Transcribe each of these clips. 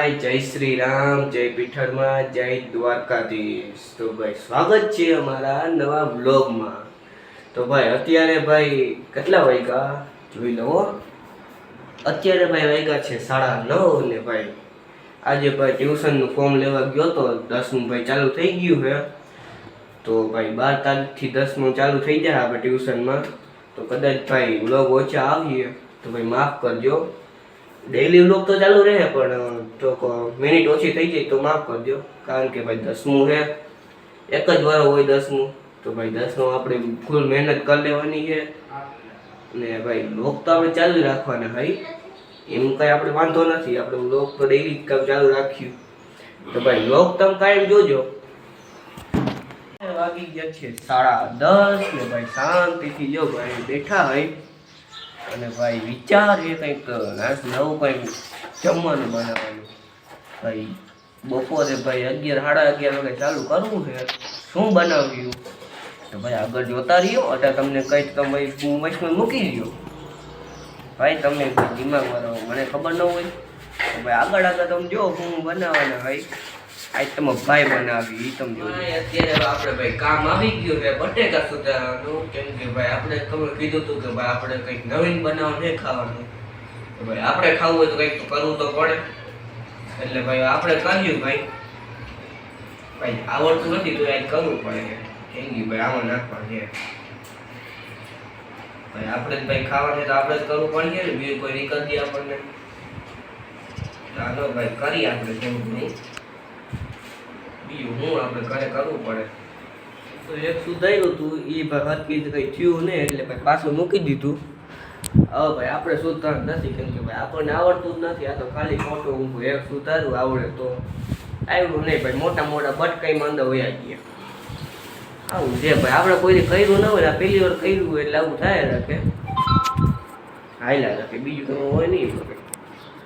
ભાઈ જય શ્રી રામ, જય પીઠરમાં, જય દ્વારકાધીશ। તો ભાઈ સ્વાગત છે અમારા નવા વ્લોગમાં। તો ભાઈ અત્યારે ભાઈ કેટલા વાગ્યા જોઈ લો। અત્યારે ભાઈ વાગ્યા છે 9:30 ને ભાઈ આજે ભાઈ ટ્યુશનનું ફોર્મ લેવા ગયો તો 10મું ભાઈ ચાલુ થઈ ગયું છે। તો ભાઈ 12 તારીખથી 10મું ચાલુ થઈ જાય આપણે ટ્યુશનમાં। તો કદાચ ભાઈ વ્લોગ ઓછા આવીએ તો ભાઈ માફ કરજો। डेली व्लॉग तो चालू रहे पर तो मिनिट ओછી થઈ જાય તો માફ કરજો કારણ કે ભાઈ 10મું છે એક જ વાર હોય 10મું તો ભાઈ 10નો આપણે ફૂલ મહેનત કરી લેવાની છે અને ભાઈ વ્લॉग તો આપણે ચાલુ રાખવાના ભાઈ એમ કઈ આપણે વાંધો નથી આપણે વ્લॉग તો ડેલી ચાલુ રાખ્યું તો ભાઈ વ્લॉग તમે કાયમ જોજો। વાગી ગયા છે 10:30 ને ભાઈ શાંતિથી જો ભાઈ બેઠા હોય અને ભાઈ વિચાર એ કંઈક નવું કંઈક જમવાનું બનાવવાનું ભાઈ બપોરે ભાઈ 11 સાડા 11 વાગે ચાલુ કરવું છે શું બનાવ્યું તો ભાઈ આગળ જોતા રહ્યો એટલે તમને કંઈક તમે હું વચમાં મૂકી રહ્યો ભાઈ તમને દિમાગમાં રહો મને ખબર ન હોય તો ભાઈ આગળ તમે જો હું બનાવવાના ભાઈ આજ તમે ભાઈ બનાવી તમે જો અત્યારે આપણે ભાઈ કામ આવી ગયું છે બટેકા સુધારવાનું કેમ કે ભાઈ આપણે તમે કીધું હતું કે ભાઈ આપણે કંઈક નવીન બનાવવાનું છે ખાવાનું તો ભાઈ આપણે ખાવું હોય તો કંઈક તો કરવું તો પડે એટલે ભાઈ આપણે કર્યું ભાઈ આવડતું નથી તો યાદ કરવું પડે કેમ કે ભાઈ આમાં નાખવાનું છે ભાઈ આપણે ભાઈ ખાવાનું છે તો આપણે જ કરવું પડે ને બીજું કોઈ નહીં કરી દે આપણને ચાલો ભાઈ કરી આપણે થોડું ઘણું બીજું હું આપણે ઘરે કરવું પડે તો એક સુધાર્યું હતું એ ભાઈ હરકી કંઈ થયું નહીં એટલે ભાઈ પાછું મૂકી દીધું હવે ભાઈ આપણે સુધાર નથી કેમ કે ભાઈ આપણને આવડતું જ નથી આ તો ખાલી ખોટું ઊંઘું એક સુધારવું આવડે તો આવ્યું નહીં ભાઈ મોટા મોટા બટકાઈમાં અંદર વયા ગયા આવું છે ભાઈ આપણે કોઈને કર્યું ન હોય પહેલી વાર કર્યું હોય એટલે આવું થાય રાખે હાયલા રાખે બીજું તો હોય નહીં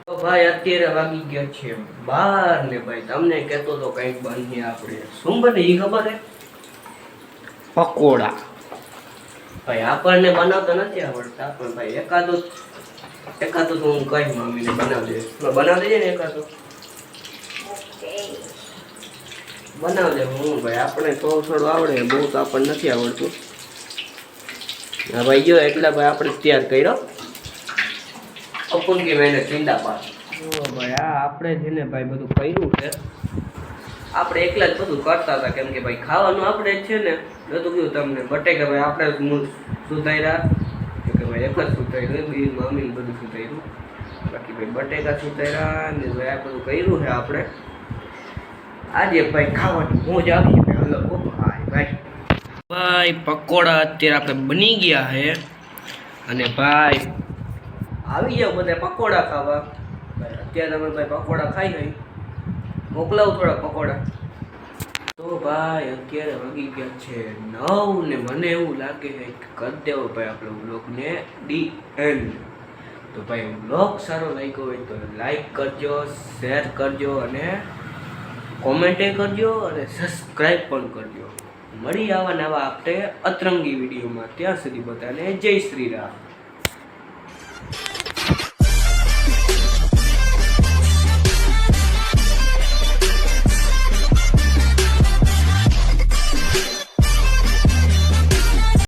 તો ભાઈ અત્યારે વાગી ગયા છે 12 ને ભાઈ તમને કહેતો તો કંઈક બનીએ આપણે શું બને એ ખબર હે પકોડા ભાઈ આપણને બનાવતા નથી આવડતા પણ ભાઈ એકાદો તો હું કઈ મમ્મીને બનાવી દેજે ને એકાદો બનાવ દે હું ભાઈ આપણે થોડું આવડે બહુ તો આપણને નથી આવડતું હા ભાઈ જો એટલા ભાઈ આપણે તૈયાર કર્યો અપુન કે મેને જિંદાબાદ ભાઈ આ આપણે છે ને ભાઈ બધું કર્યું છે આપણે એકલા જ બધું કરતા હતા કેમ કે ભાઈ ખાવાનું આપણે જ છે ને નતું કીધું તમને બટેકા ભાઈ આપણે સુધાર્યા કે ભાઈ એક જ સુધાર્યું બીજું મમ્મીને બધું સુધાર્યું બાકી ભાઈ બટેકા સુધાર્યા ને ભાઈ આ બધું કર્યું છે આપણે આજે ભાઈ ખાવાની મોજ આવી છે હલો ભાઈ પકોડા અત્યારે આપણે બની ગયા છે અને ભાઈ આવી જાવ બધા પકોડા ખાવા અત્યારે તમે ભાઈ પકોડા ખાઈ ગઈ મોકલાવું થોડા પકોડા તો ભાઈ અત્યારે વાગી ગયા છે 9 ને મને એવું લાગે છે કે કરી દેવો ભાઈ આપણો વ્લોગને એન્ડ તો ભાઈ વ્લોગ સારો લાગ્યો હોય તો લાઈક કરજો શેર કરજો અને કોમેન્ટ કરજો અને સબસ્ક્રાઈબ પણ કરજો મળી આવા નવા આપણે અતરંગી વિડીયોમાં ત્યાં સુધી બધાને જય શ્રી રામ।